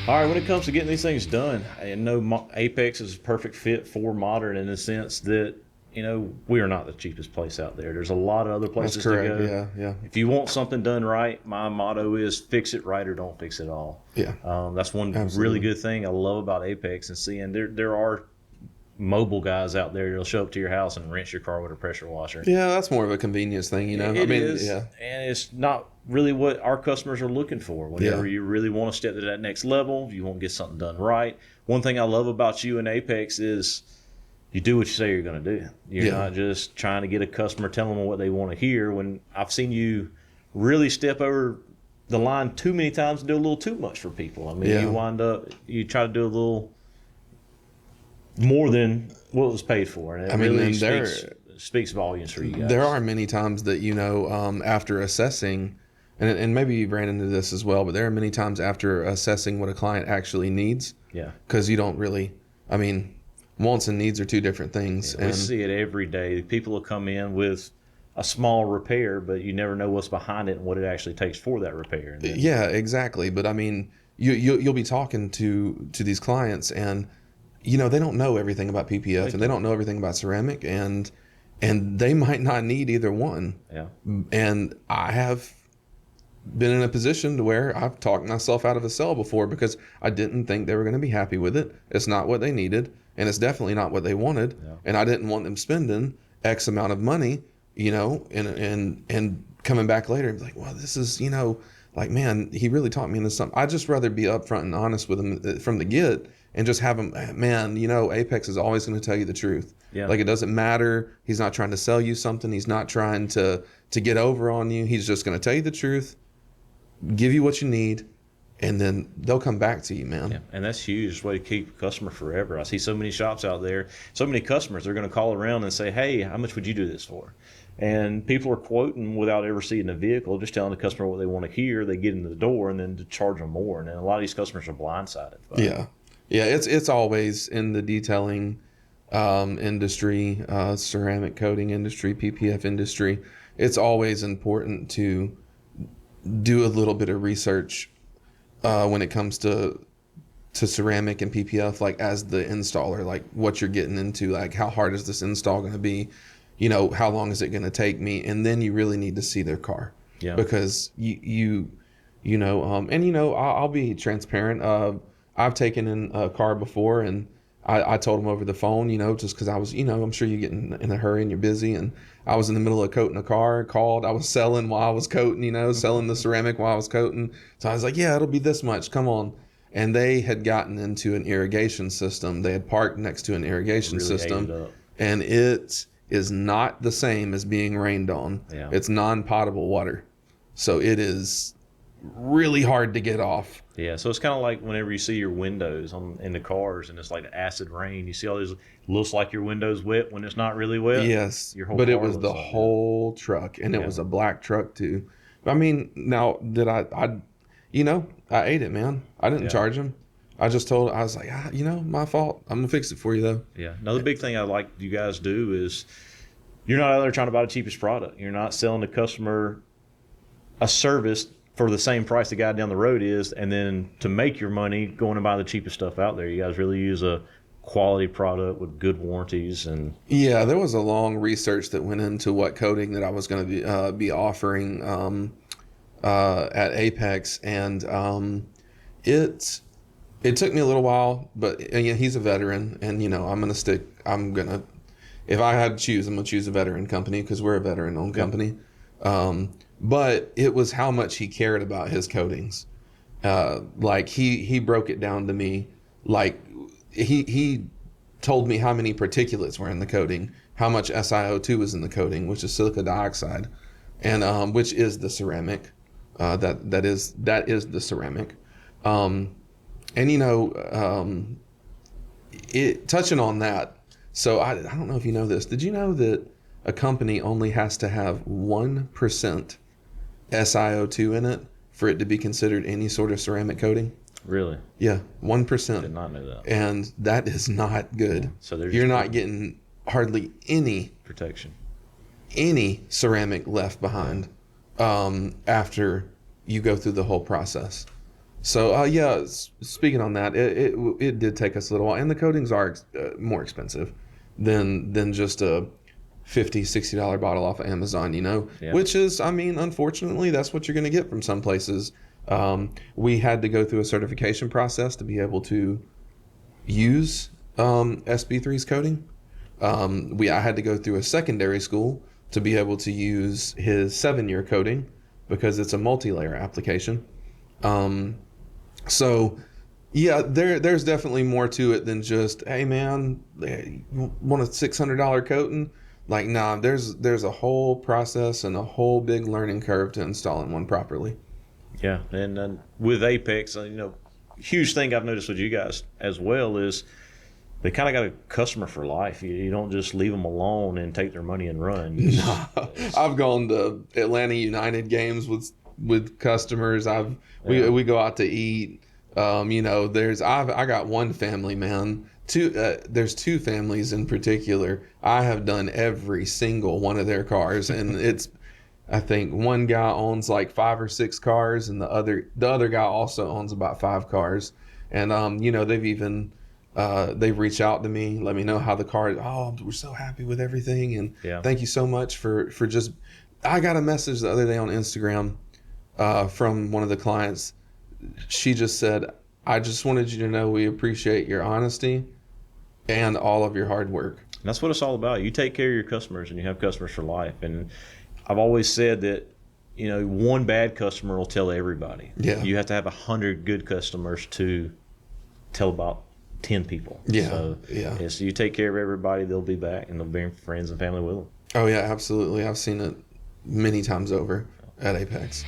All right, when it comes to getting these things done, I know Apex is a perfect fit for modern in the sense that, we are not the cheapest place out there. There's a lot of other That's places to correct. go. Yeah, yeah, If you want something done right, my motto is fix it right or don't fix it all. yeah. That's one really Absolutely. good thing I love about Apex and seeing there are mobile guys out there that'll show up to your house and rinse your car with a pressure washer. Yeah, that's more of a convenience thing, you know. I It mean, is, yeah, and it's not really what our customers are looking for. yeah, Whenever you really want to step to that next level, you want to get something done right. One thing I love about you and Apex is you do what you say you're going to do. You're yeah, not just trying to get a customer telling them what they want to hear. When I've seen you really step over the line too many times and do a little too much for people. I mean, yeah. you try to do a little more than what was paid for, and it I mean, really and speaks volumes for you there guys. are many times that after assessing, and maybe you ran into this as well, but there are many times after assessing what a client actually needs, Yeah. because you don't really. I mean, wants and needs are two different things, We and see it every day. People will come in with a small repair, but you never know what's behind it and what it actually takes for that repair. And then, yeah, exactly. But I mean, you'll be talking to these clients, and they don't know everything about PPF, and they don't know everything about ceramic, and they might not need either one. yeah, And I have been in a position to where I've talked myself out of a sale before because I didn't think they were going to be happy with it. It's not what they needed, and it's definitely not what they wanted. yeah, And I didn't want them spending X amount of money, and coming back later and be like, well, this is, like, man, he really taught me into something. I'd just rather be upfront and honest with them from the get and just have them, man, Apex is always going to tell you the truth. yeah, Like, it doesn't matter. He's not trying to sell you something. He's not trying to get over on you. He's just going to tell you the truth, give you what you need, and then they'll come back to you, man. yeah. And that's huge. It's a way to keep a customer forever. I see so many shops out there, so many customers. They're going to call around and say, "Hey, how much would you do this for?" And people are quoting without ever seeing the vehicle, just telling the customer what they want to hear. They get into the door and then to charge them more. And then a lot of these customers are blindsided by it. Yeah, yeah. It's always in the detailing industry, ceramic coating industry, PPF industry. It's always important to do a little bit of research when it comes to ceramic and PPF, like as the installer, like what you're getting into, like how hard is this install going to be, how long is it going to take me, and then you really need to see their car, Yeah. because I'll be transparent. I've taken in a car before, and I told them over the phone, just because I was, I'm sure you get in a hurry and you're busy, and I was in the middle of coating a car, called, I was selling while I was coating, selling the ceramic while I was coating. So I was like, yeah, it'll be this much, come on. And they had gotten into an irrigation system. They had parked next to an irrigation Really ate system, it up. and it is not the same as being rained on. Yeah. It's non-potable water. So it is really hard to get off. Yeah, so it's kind of like whenever you see your windows in the cars and it's like acid rain. You see all these, looks like your window's wet when it's not really wet. Yes, Your whole but it car was looks the like that. whole truck, and it Yeah. was a black truck too. I mean, now did I ate it, man. I didn't Yeah. charge him. I just told, I was like, my fault. I'm gonna fix it for you though. Yeah. Another big thing I like you guys do is you're not out there trying to buy the cheapest product. You're not selling the customer a service for the same price the guy down the road is, and then to make your money going and buy the cheapest stuff out there. You guys really use a quality product with good warranties and Yeah, there was a long research that went into what coating that I was going to be offering at Apex, and it took me a little while, but yeah, he's a veteran, and if I had to choose, I'm gonna choose a veteran company because we're a veteran-owned company. But it was how much he cared about his coatings. Like he broke it down to me, like he told me how many particulates were in the coating, how much SiO2 is in the coating, which is silica dioxide, and which is the ceramic. That is the ceramic. And it touching on that. So I don't know if you know this. Did you know that a company only has to have 1% SiO2 in it for it to be considered any sort of ceramic coating? really Yeah, did 1%. not know that. And that is not good. So they're You're just not getting hardly protection. any ceramic left behind after you go through the whole process. So yeah, speaking on that, it did take us a little while, and the coatings are more expensive than just a $50-$60 bottle off of Amazon, Yeah. which is, I mean, unfortunately, that's what you're going to get from some places. We had to go through a certification process to be able to use SB3's coating. I had to go through a secondary school to be able to use his 7-year coating because it's a multi-layer application. Um, so yeah, there's definitely more to it than just, hey man, you want a $600 coating? Like, nah, there's a whole process and a whole big learning curve to installing one properly. Yeah, and with Apex, huge thing I've noticed with you guys as well is they kind of got a customer for life. You don't just leave them alone and take their money and run. I've gone to Atlanta United games with customers. Yeah. We go out to eat. I got one family, man. There's two families in particular. I have done every single one of their cars, and I think one guy owns like 5 or 6 cars, and the other guy also owns about 5 cars. And they've reached out to me, let me know how the car is. Oh, we're so happy with everything, and Yeah. thank you so much for just. I got a message the other day on Instagram from one of the clients. She just said, "I just wanted you to know we appreciate your honesty and all of your hard work." And that's what it's all about. You take care of your customers, and you have customers for life. And I've always said that, one bad customer will tell everybody. Yeah. You have to have 100 good customers to tell about 10 people. Yeah, So, yeah. So you take care of everybody, they'll be back, and they'll bring friends and family with them. Oh yeah, absolutely. I've seen it many times over at Apex.